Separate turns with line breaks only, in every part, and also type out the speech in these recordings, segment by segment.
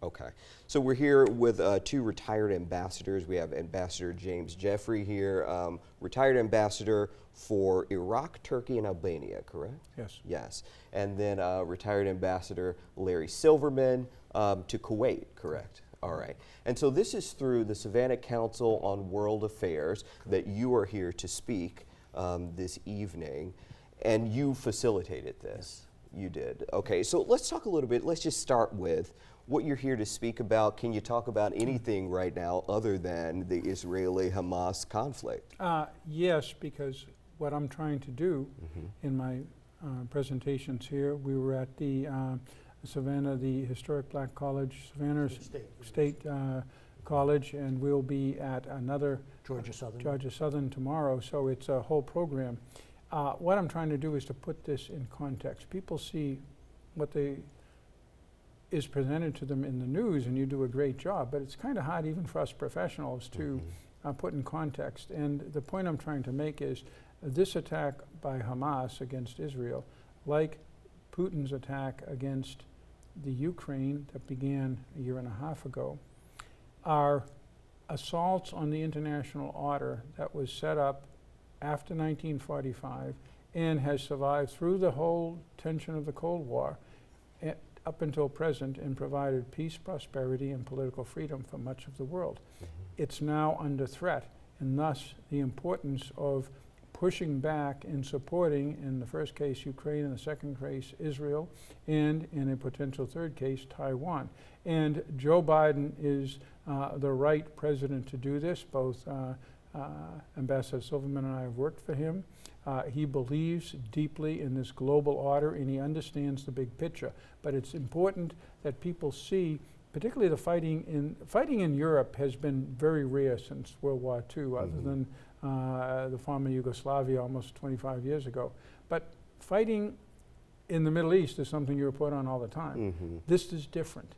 Okay. So we're here with two retired ambassadors. We have Ambassador James Jeffrey here, retired ambassador for Iraq, Turkey, and Albania, correct?
Yes.
Yes. And then retired ambassador Larry Silverman to Kuwait, correct? All right. And so this is through the Savannah Council on World Affairs that you are here to speak this evening, and you facilitated this. You did. Okay. So let's talk a little bit. Let's just start with what you're here to speak about. Can you talk about anything right now other than the Israeli-Hamas conflict?
Yes, because what I'm trying to do in my presentations here, we were at the Savannah, the Historic Black College, Savannah State College, and we'll be at another Georgia Southern tomorrow, so it's a whole program. What I'm trying to do is to put this in context. People see what is presented to them in the news, and you do a great job, but it's kind of hard even for us professionals to put in context. And the point I'm trying to make is this attack by Hamas against Israel, like Putin's attack against the Ukraine that began a year and a half ago, are assaults on the international order that was set up after 1945 and has survived through the whole tension of the Cold War up until present, and provided peace, prosperity, and political freedom for much of the world. It's now under threat, and thus the importance of pushing back and supporting, in the first case, Ukraine, in the second case, Israel, and in a potential third case, Taiwan. And Joe Biden is the right president to do this. Both Ambassador Silverman and I have worked for him. He believes deeply in this global order, and he understands the big picture. But it's important that people see, particularly the fighting in Europe has been very rare since World War II, other than the former Yugoslavia almost 25 years ago. But fighting in the Middle East is something you report on all the time. This is different.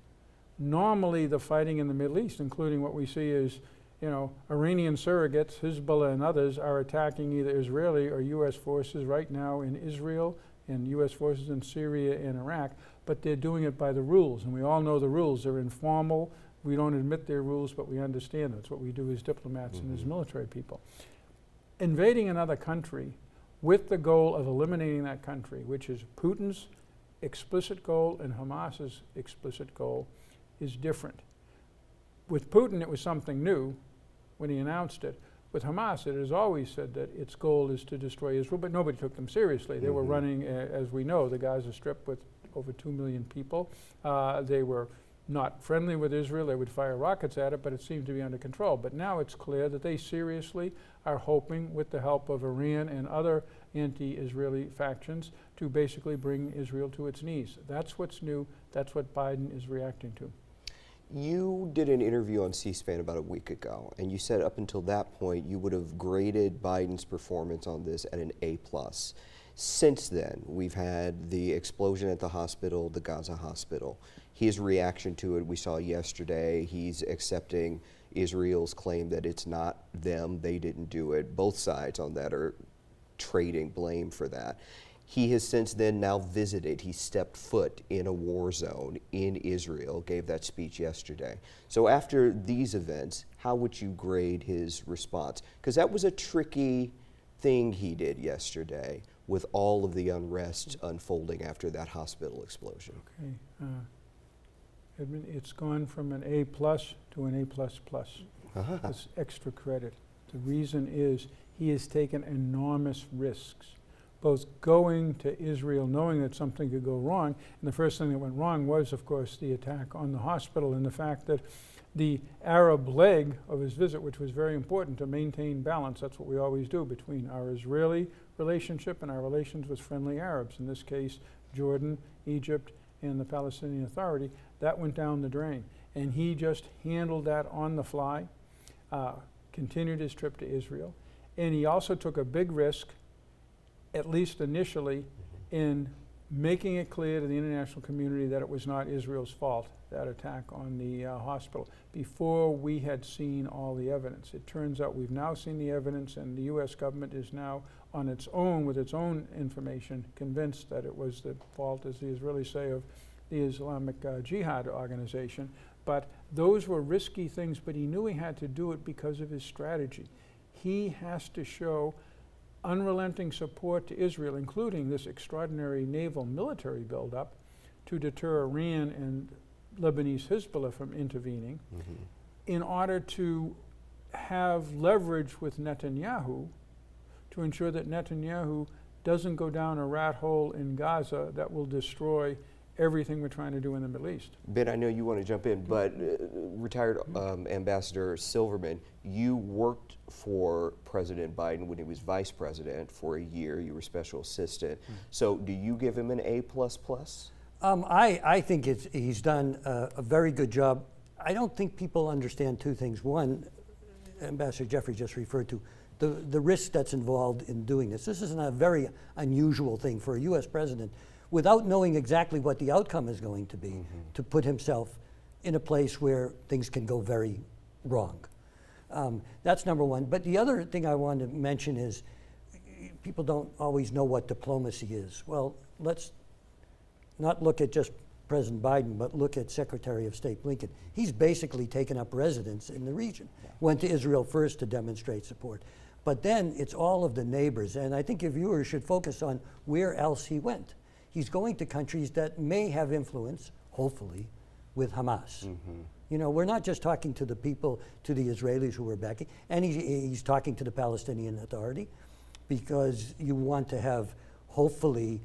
Normally the fighting in the Middle East, including what we see is, Iranian surrogates, Hezbollah and others, are attacking either Israeli or U.S. forces right now in Israel, and U.S. forces in Syria and Iraq, but they're doing it by the rules, and we all know the rules. They're informal. We don't admit their rules, but we understand that's what we do as diplomats and as military people. Invading another country with the goal of eliminating that country, which is Putin's explicit goal and Hamas's explicit goal, is different. With Putin, it was something new when he announced it. With Hamas, it has always said that its goal is to destroy Israel, but nobody took them seriously. They were running, as we know, the Gaza Strip with over 2 million people. They were not friendly with Israel. They would fire rockets at it, but it seemed to be under control. But now it's clear that they seriously are hoping, with the help of Iran and other anti-Israeli factions, to basically bring Israel to its knees. That's what's new. That's what Biden is reacting to.
You did an interview on C-SPAN about a week ago, and you said up until that point you would have graded Biden's performance on this at an A+. Since then, we've had the explosion at the hospital, the Gaza hospital. His reaction to it, we saw yesterday. He's accepting Israel's claim that it's not them, they didn't do it. Both sides on that are trading blame for that. He has since then now visited, he stepped foot in a war zone in Israel, gave that speech yesterday. So after these events, how would you grade his response? Because that was a tricky thing he did yesterday with all of the unrest unfolding after that hospital explosion.
Okay. Edmund, it's gone from an A+ to an A++. That's extra credit. The reason is he has taken enormous risks, both going to Israel knowing that something could go wrong, and the first thing that went wrong was, of course, the attack on the hospital, and the fact that the Arab leg of his visit, which was very important to maintain balance, that's what we always do between our Israeli relationship and our relations with friendly Arabs, in this case Jordan, Egypt, and the Palestinian Authority, that went down the drain. And he just handled that on the fly, continued his trip to Israel, and he also took a big risk, at least initially, in making it clear to the international community that it was not Israel's fault, that attack on the hospital, before we had seen all the evidence. It turns out we've now seen the evidence, and the U.S. government is now on its own, with its own information, convinced that it was the fault, as the Israelis say, of the Islamic Jihad organization. But those were risky things, but he knew he had to do it because of his strategy. He has to show unrelenting support to Israel, including this extraordinary naval military buildup to deter Iran and Lebanese Hezbollah from intervening, in order to have leverage with Netanyahu to ensure that Netanyahu doesn't go down a rat hole in Gaza that will destroy everything we're trying to do in the Middle East.
Ben, I know you want to jump in, but retired Ambassador Silverman, you worked for President Biden when he was vice president for a year. You were special assistant. So do you give him an A++?
I think he's done a very good job. I don't think people understand two things. One, Ambassador Jeffrey just referred to, the risk that's involved in doing this. This is a very unusual thing for a U.S. president, without knowing exactly what the outcome is going to be, to put himself in a place where things can go very wrong. That's number one. But the other thing I want to mention is people don't always know what diplomacy is. Well, let's not look at just President Biden, but look at Secretary of State Blinken. He's basically taken up residence in the region. Went to Israel first to demonstrate support. But then it's all of the neighbors, and I think your viewers should focus on where else he went. He's going to countries that may have influence, hopefully, with Hamas. You know, we're not just talking to the people, to the Israelis who are backing, and he's talking to the Palestinian Authority, because you want to have, hopefully,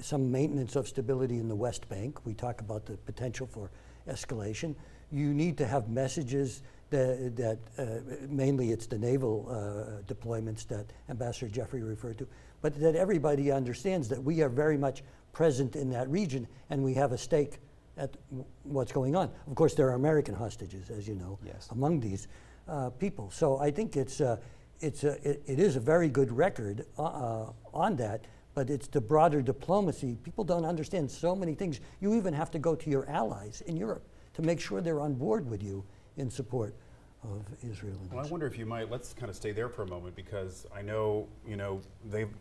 some maintenance of stability in the West Bank. We talk about the potential for escalation. You need to have messages that mainly it's the naval deployments that Ambassador Jeffrey referred to, but that everybody understands that we are very much present in that region and we have a stake at what's going on. Of course, there are American hostages, as you know, among these people. So I think it is a very good record on that, but it's the broader diplomacy. People don't understand so many things. You even have to go to your allies in Europe to make sure they're on board with you in support of Israel.
Well, I wonder if you might, let's kind of stay there for a moment, because I know,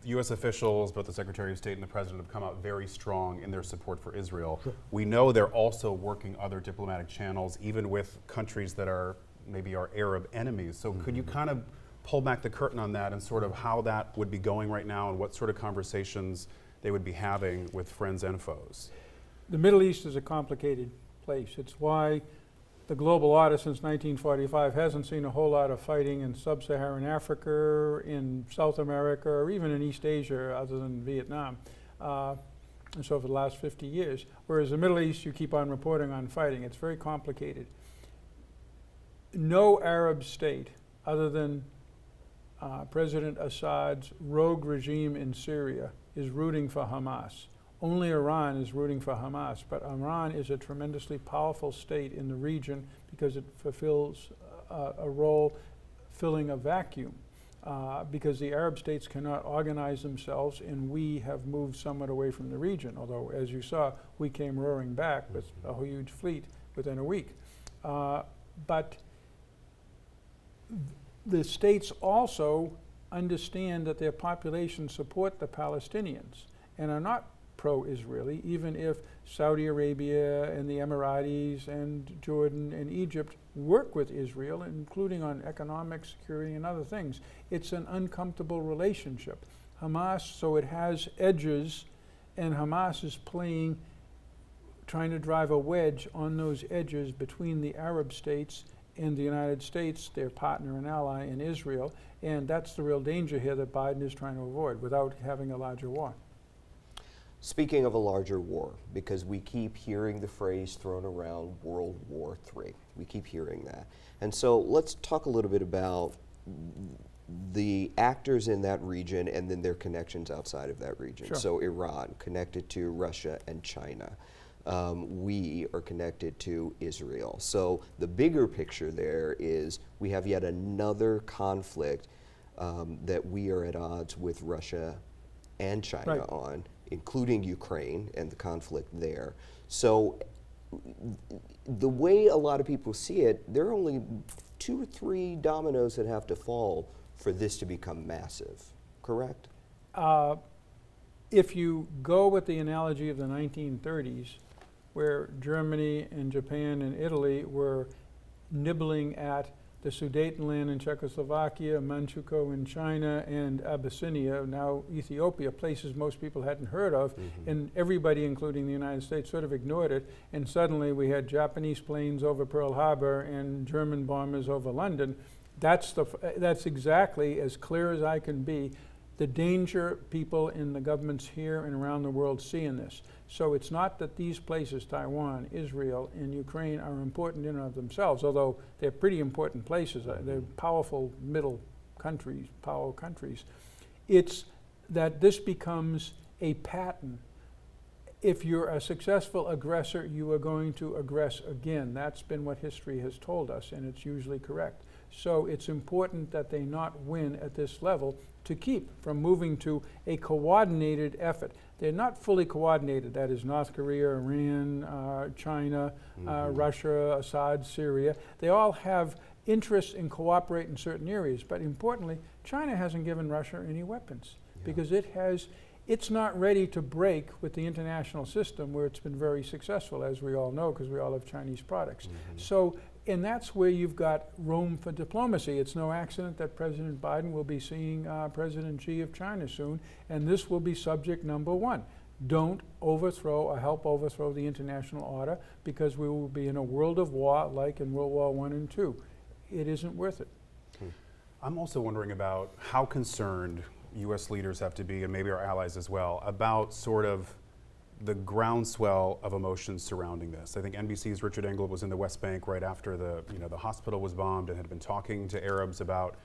U.S. officials, both the Secretary of State and the President, have come out very strong in their support for Israel. Sure. We know they're also working other diplomatic channels, even with countries that are maybe our Arab enemies. So could you kind of pull back the curtain on that and sort of how that would be going right now and what sort of conversations they would be having with friends and foes?
The Middle East is a complicated place. It's why the global order since 1945 hasn't seen a whole lot of fighting in sub-Saharan Africa, in South America, or even in East Asia, other than Vietnam, and so for the last 50 years. Whereas the Middle East, you keep on reporting on fighting. It's very complicated. No Arab state, other than President Assad's rogue regime in Syria, is rooting for Hamas. Only Iran is rooting for Hamas, but Iran is a tremendously powerful state in the region because it fulfills a role filling a vacuum. Because the Arab states cannot organize themselves, and we have moved somewhat away from the region, although, as you saw, we came roaring back with a huge fleet within a week. But the states also understand that their populations support the Palestinians and are not pro-Israeli, even if Saudi Arabia and the Emiratis and Jordan and Egypt work with Israel, including on economic security and other things. It's an uncomfortable relationship. Hamas, so it has edges, and Hamas is trying to drive a wedge on those edges between the Arab states and the United States, their partner and ally in Israel, and that's the real danger here that Biden is trying to avoid without having a larger war.
Speaking of a larger war, because we keep hearing the phrase thrown around, World War III. We keep hearing that. And so let's talk a little bit about the actors in that region and then their connections outside of that region.
Sure.
So Iran, connected to Russia and China. We are connected to Israel. So the bigger picture there is we have yet another conflict that we are at odds with Russia and China on, including Ukraine and the conflict there. So the way a lot of people see it, there are only 2 or 3 dominoes that have to fall for this to become massive, correct?
If you go with the analogy of the 1930s, where Germany and Japan and Italy were nibbling at the Sudetenland in Czechoslovakia, Manchukuo in China, and Abyssinia, now Ethiopia, places most people hadn't heard of, and everybody, including the United States, sort of ignored it. And suddenly we had Japanese planes over Pearl Harbor and German bombers over London. That's exactly, as clear as I can be, the danger people in the governments here and around the world see in this. So it's not that these places, Taiwan, Israel, and Ukraine, are important in and of themselves, although they're pretty important places. They're powerful middle countries, power countries. It's that this becomes a pattern. If you're a successful aggressor, you are going to aggress again. That's been what history has told us, and it's usually correct. So it's important that they not win at this level to keep from moving to a coordinated effort. They're not fully coordinated. That is North Korea, Iran, China, Russia, Assad, Syria. They all have interests in cooperate in certain areas. But importantly, China hasn't given Russia any weapons because it's not ready to break with the international system where it's been very successful, as we all know, because we all have Chinese products. So, and that's where you've got room for diplomacy. It's no accident that President Biden will be seeing President Xi of China soon, and this will be subject number one. Don't overthrow or help overthrow the international order, because we will be in a world of war like in World War I and II. It isn't worth it.
I'm also wondering about how concerned U.S. leaders have to be, and maybe our allies as well, about sort of the groundswell of emotions surrounding this. I think NBC's Richard Engel was in the West Bank right after the hospital was bombed and had been talking to Arabs about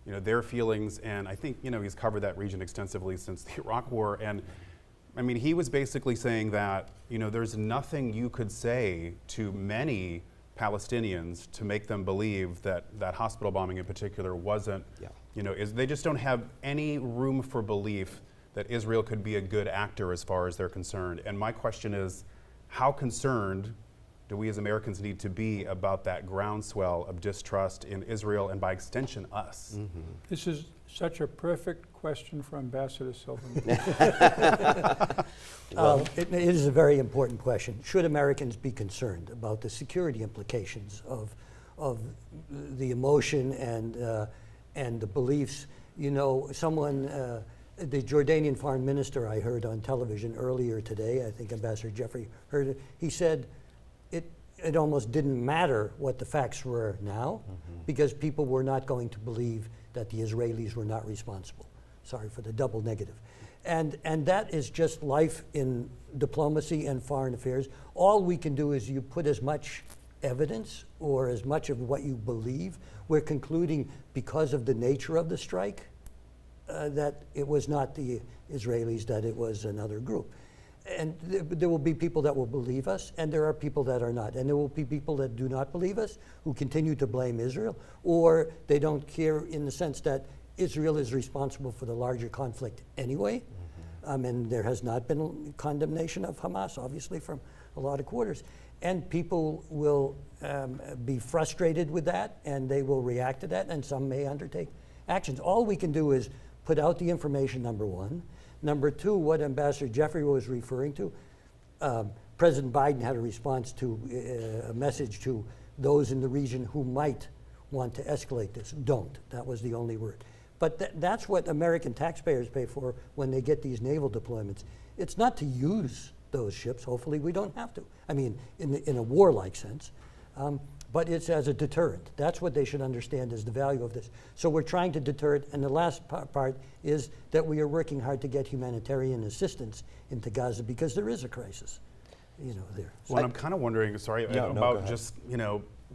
their feelings, and I think he's covered that region extensively since the Iraq War. And I mean, he was basically saying that there's nothing you could say to many Palestinians to make them believe that that hospital bombing in particular wasn't, they just don't have any room for belief that Israel could be a good actor as far as they're concerned. And my question is, how concerned do we as Americans need to be about that groundswell of distrust in Israel and by extension us?
This is such a perfect question for Ambassador Silverman.
It is a very important question. Should Americans be concerned about the security implications of the emotion and the beliefs? The Jordanian foreign minister I heard on television earlier today, I think Ambassador Jeffrey heard it, he said it almost didn't matter what the facts were now because people were not going to believe that the Israelis were not responsible. Sorry for the double negative. And that is just life in diplomacy and foreign affairs. All we can do is you put as much evidence or as much of what you believe. We're concluding because of the nature of the strike that it was not the Israelis, that it was another group. And there will be people that will believe us, and there are people that are not. And there will be people that do not believe us, who continue to blame Israel, or they don't care in the sense that Israel is responsible for the larger conflict anyway. And there has not been condemnation of Hamas, obviously, from a lot of quarters. And people will be frustrated with that, and they will react to that, and some may undertake actions. All we can do is put out the information, number one. Number two, what Ambassador Jeffrey was referring to, President Biden had a response to a message to those in the region who might want to escalate this. Don't. That was the only word. But that's what American taxpayers pay for when they get these naval deployments. It's not to use those ships. Hopefully we don't have to. I mean, in a warlike sense. But it's as a deterrent. That's what they should understand is the value of this. So we're trying to deter it. And the last part is that we are working hard to get humanitarian assistance into Gaza because there is a crisis, there.
Well, I'm kind of wondering, about just,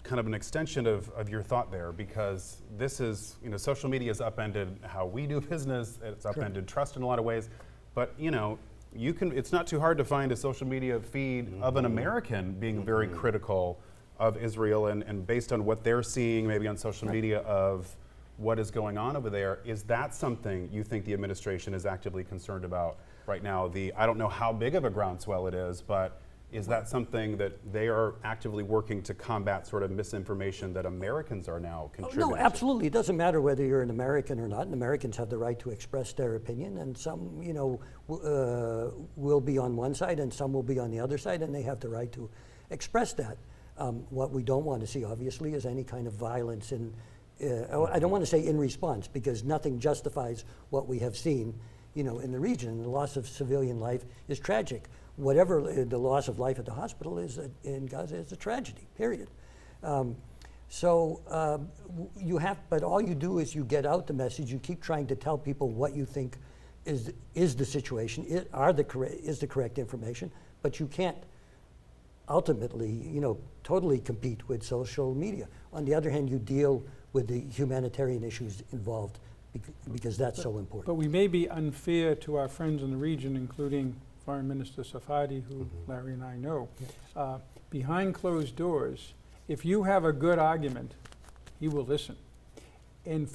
kind of an extension of your thought there, because this is, social media has upended how we do business. It's upended trust in a lot of ways. But, it's not too hard to find a social media feed of an American being very critical of Israel and based on what they're seeing maybe on social media of what is going on over there. Is that something you think the administration is actively concerned about right now? I don't know how big of a groundswell it is, but Is that something that they are actively working to combat sort of misinformation that Americans are now contributing
No, absolutely. It doesn't matter whether you're an American or not. And Americans have the right to express their opinion, and some, will be on one side and some will be on the other side, and they have the right to express that. What we don't want to see, obviously, is any kind of violence in, I don't want to say in response, because nothing justifies what we have seen, in the region. The loss of civilian life is tragic. Whatever the loss of life at the hospital is in Gaza is a tragedy, period. But all you do is you get out the message, you keep trying to tell people what you think is the situation, is the correct information, but you can't ultimately, totally compete with social media. On the other hand, you deal with the humanitarian issues involved because that's so important.
But we may be unfair to our friends in the region, including Foreign Minister Safadi, who Larry and I know. Behind closed doors, if you have a good argument, he will listen. And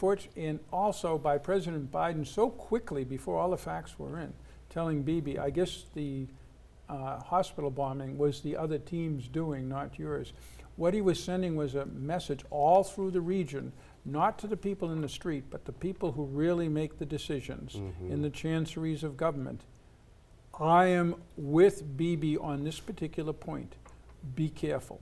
also by President Biden so quickly, before all the facts were in, telling Bibi, I guess the hospital bombing was the other team's doing, not yours. What he was sending was a message all through the region, not to the people in the street, but the people who really make the decisions in the chanceries of government. I am with Bibi on this particular point. Be careful.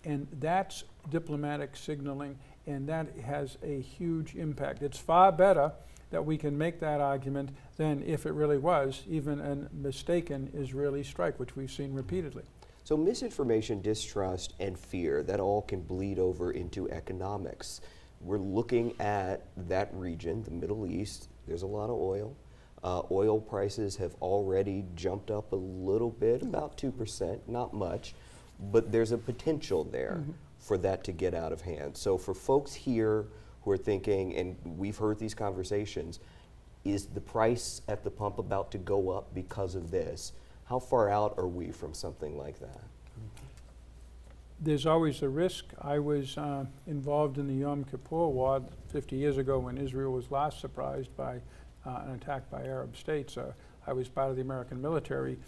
And that's diplomatic signaling, and that has a huge impact. It's far better that we can make that argument than if it really was even a mistaken Israeli strike, which we've seen repeatedly.
So misinformation, distrust, and fear, that all can bleed over into economics. We're looking at that region, the Middle East. There's a lot of oil. Oil prices have already jumped up a little bit, about 2%, not much, but there's a potential there for that to get out of hand. So for folks here who are thinking, and we've heard these conversations, is the price at the pump about to go up because of this? How far out are we from something like that?
There's always a risk. I was involved in the Yom Kippur War 50 years ago when Israel was last surprised by an attack by Arab states. I was part of the American military.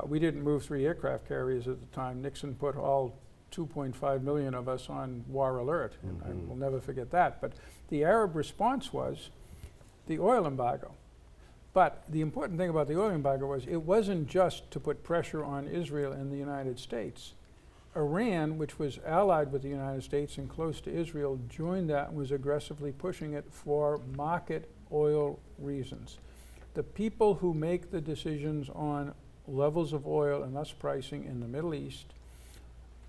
We didn't move 3 aircraft carriers at the time. Nixon put all 2.5 million of us on war alert. And I will never forget that. But the Arab response was the oil embargo. But the important thing about the oil embargo was it wasn't just to put pressure on Israel and the United States. Iran, which was allied with the United States and close to Israel, joined that and was aggressively pushing it for market oil reasons. The people who make the decisions on levels of oil and thus pricing in the Middle East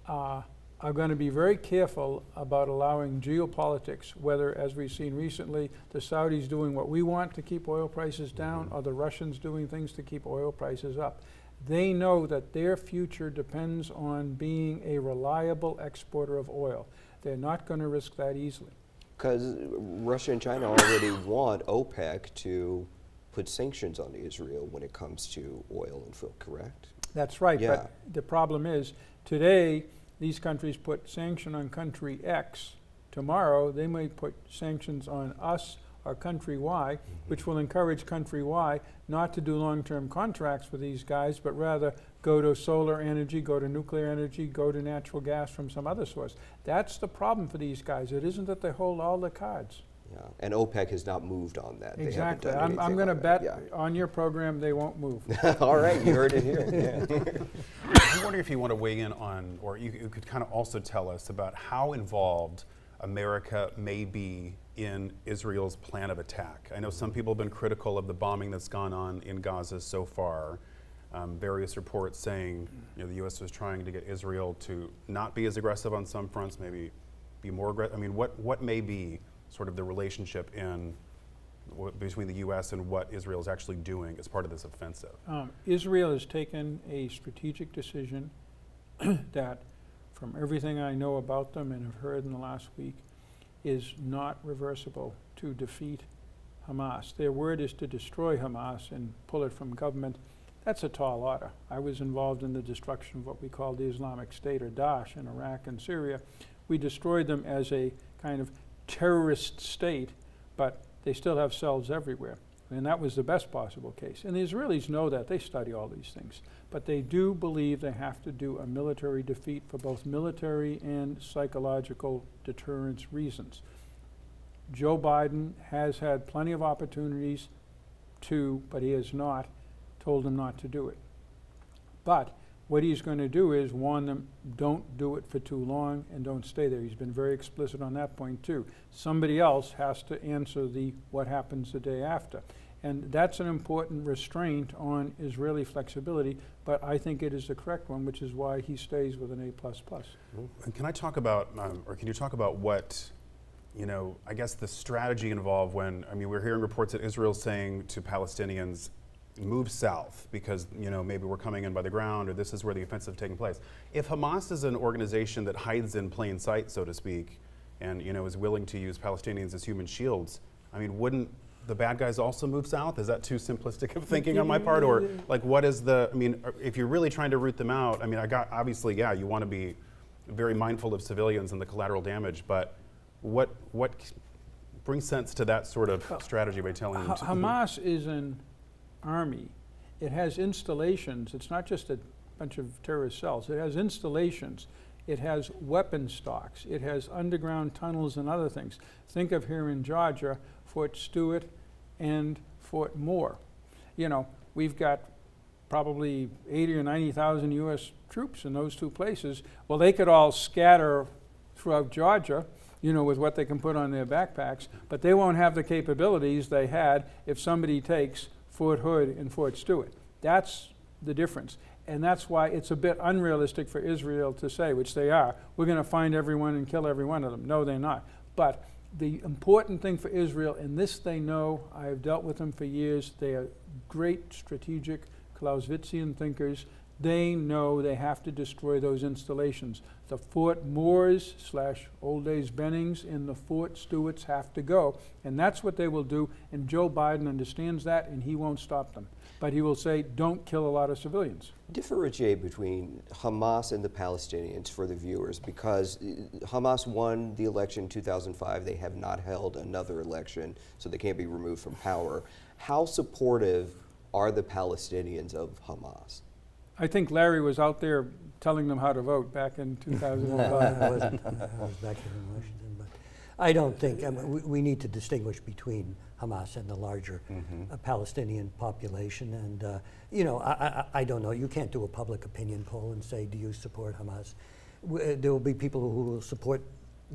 are going to be very careful about allowing geopolitics, whether, as we've seen recently, the Saudis doing what we want to keep oil prices down, or the Russians doing things to keep oil prices up. They know that their future depends on being a reliable exporter of oil. They're not going to risk that easily.
Because Russia and China already want OPEC to put sanctions on Israel when it comes to oil and food, correct?
That's right,
Yeah.
but the problem is, today, these countries put sanction on country X. Tomorrow, they may put sanctions on us or country Y, which will encourage country Y not to do long-term contracts with these guys, but rather go to solar energy, go to nuclear energy, go to natural gas from some other source. That's the problem for these guys. It isn't that they hold all the cards.
Yeah, and OPEC has not moved on that.
Exactly.
They haven't done
I'm going to
anything
bet
on that.
on your program they won't move.
Yeah. All right, you heard it here. Yeah.
I'm wondering if you want to weigh in on, or you could kind of also tell us about how involved America may be in Israel's plan of attack. I know some people have been critical of the bombing that's gone on in Gaza so far. Various reports saying the U.S. was trying to get Israel to not be as aggressive on some fronts, maybe be more aggressive. I mean, what may be sort of the relationship between the U.S. and what Israel is actually doing as part of this offensive?
Israel has taken a strategic decision that, from everything I know about them and have heard in the last week, is not reversible to defeat Hamas. Their word is to destroy Hamas and pull it from government. That's a tall order. I was involved in the destruction of what we call the Islamic State, or Daesh, in Iraq and Syria. We destroyed them as a kind of terrorist state, but they still have cells everywhere. And that was the best possible case. And the Israelis know that. They study all these things. But they do believe they have to do a military defeat for both military and psychological deterrence reasons. Joe Biden has had plenty of opportunities to, but he has not told them not to do it. But what he's going to do is warn them, don't do it for too long and don't stay there. He's been very explicit on that point too. Somebody else has to answer the what happens the day after. And that's an important restraint on Israeli flexibility, but I think it is the correct one, which is why he stays with an A++.
And can I talk about, or can you talk about what, I guess the strategy involved when, we're hearing reports that Israel's saying to Palestinians, move south because, maybe we're coming in by the ground or this is where the offensive is taking place. If Hamas is an organization that hides in plain sight, so to speak, and, is willing to use Palestinians as human shields, wouldn't the bad guys also move south? Is that too simplistic of thinking on my part? Or like, what is the, if you're really trying to root them out, obviously, yeah, you want to be very mindful of civilians and the collateral damage, but what brings sense to that sort of strategy by telling them to
Hamas is an army. It has installations. It's not just a bunch of terrorist cells. It has installations. It has weapon stocks. It has underground tunnels and other things. Think of here in Georgia, Fort Stewart and Fort Moore. We've got probably 80 or 90,000 U.S. troops in those two places. Well, they could all scatter throughout Georgia, with what they can put on their backpacks, but they won't have the capabilities they had if somebody takes Fort Hood and Fort Stewart. That's the difference. And that's why it's a bit unrealistic for Israel to say, which they are, we're going to find everyone and kill every one of them. No, they're not. But the important thing for Israel, and this they know, I have dealt with them for years, they are great strategic Clausewitzian thinkers. They know they have to destroy those installations. The Fort Moores / Old Days Bennings and the Fort Stewarts have to go. And that's what they will do. And Joe Biden understands that, and he won't stop them. But he will say, don't kill a lot of civilians.
Differentiate between Hamas and the Palestinians for the viewers, because Hamas won the election in 2005. They have not held another election, so they can't be removed from power. How supportive are the Palestinians of Hamas?
I think Larry was out there telling them how to vote back in 2005.
I wasn't. I was back here in Washington. But I don't think, we need to distinguish between Hamas and the larger Palestinian population. And, I don't know. You can't do a public opinion poll and say, do you support Hamas? There will be people who will support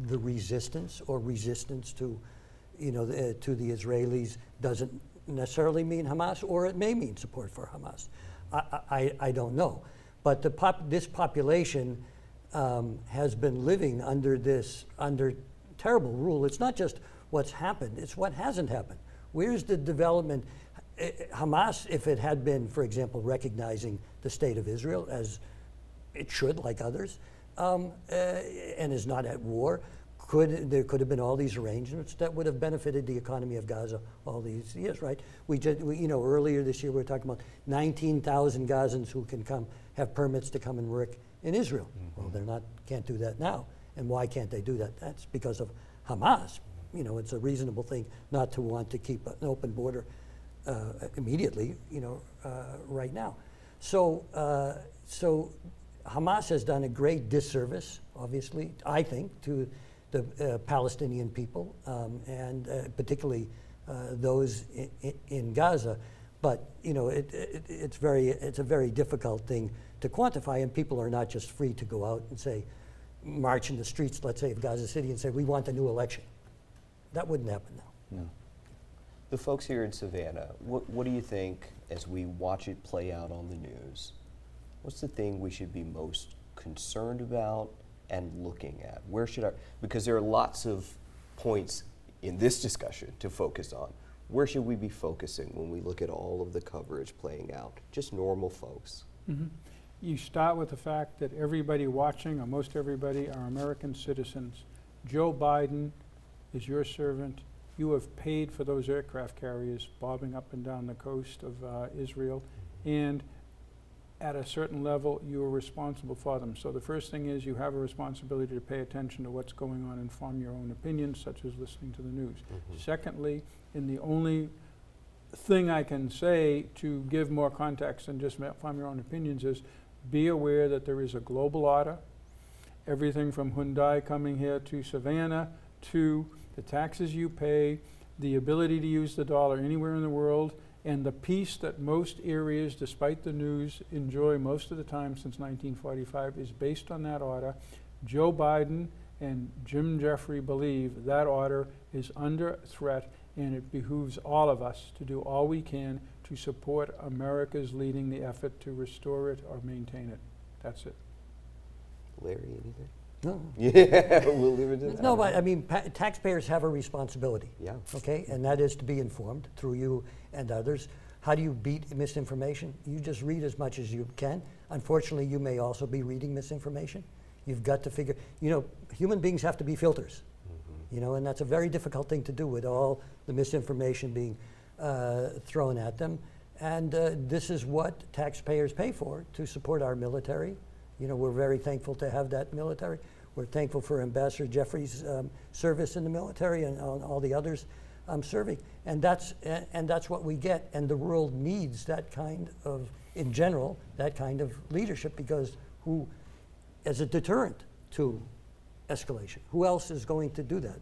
the resistance or resistance to, to the Israelis doesn't necessarily mean Hamas, or it may mean support for Hamas. I don't know. But this population has been living under terrible rule. It's not just what's happened, it's what hasn't happened. Where's the development? Hamas, if it had been, for example, recognizing the state of Israel as it should, like others, and is not at war, there could have been all these arrangements that would have benefited the economy of Gaza all these years, right? Earlier this year we were talking about 19,000 Gazans who can have permits to come and work in Israel. Well, they're can't do that now. And why can't they do that? That's because of Hamas. It's a reasonable thing not to want to keep an open border immediately, right now. So Hamas has done a great disservice, obviously, I think, to the Palestinian people, and particularly those in Gaza. But it's a very difficult thing to quantify, and people are not just free to go out and say, march in the streets, let's say, of Gaza City and say, we want a new election. That wouldn't happen now.
No. The folks here in Savannah, what do you think as we watch it play out on the news? What's the thing we should be most concerned about and looking at? Because there are lots of points in this discussion to focus on. Where should we be focusing when we look at all of the coverage playing out? Just normal folks.
Mm-hmm. You start with the fact that everybody watching, or most everybody, are American citizens. Joe Biden is your servant. You have paid for those aircraft carriers bobbing up and down the coast of Israel, and at a certain level, you are responsible for them. So the first thing is you have a responsibility to pay attention to what's going on and form your own opinions, such as listening to the news. Secondly, in the only thing I can say to give more context and just form your own opinions is be aware that there is a global order. Everything from Hyundai coming here to Savannah to the taxes you pay, the ability to use the dollar anywhere in the world, and the peace that most areas, despite the news, enjoy most of the time since 1945 is based on that order. Joe Biden and Jim Jeffrey believe that order is under threat, and it behooves all of us to do all we can to support America's leading the effort to restore it or maintain it. That's it.
Larry, anything?
No.
Yeah, we'll leave it at that.
No, but I mean, taxpayers have a responsibility.
Yeah.
Okay, and that is to be informed through you and others. How do you beat misinformation? You just read as much as you can. Unfortunately, you may also be reading misinformation. You've got to figure, human beings have to be filters, and that's a very difficult thing to do with all the misinformation being thrown at them. And this is what taxpayers pay for to support our military. We're very thankful to have that military. We're thankful for Ambassador Jeffrey's service in the military and all the others serving. And that's what we get. And the world needs that kind of, in general, that kind of leadership, because as a deterrent to escalation. Who else is going to do that?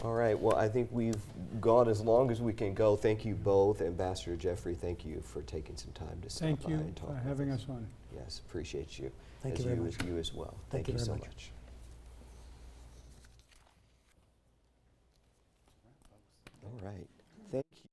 All right, well, I think we've gone as long as we can go. Thank you both. Ambassador Jeffrey, thank you for taking some time to stop
Thank
by
you
and talk
for
with
having
us.
us on.
Yes, appreciate you.
Thank
as
you very much.
You as well.
Thank you
you
very
so
much.
much. All right, thank you.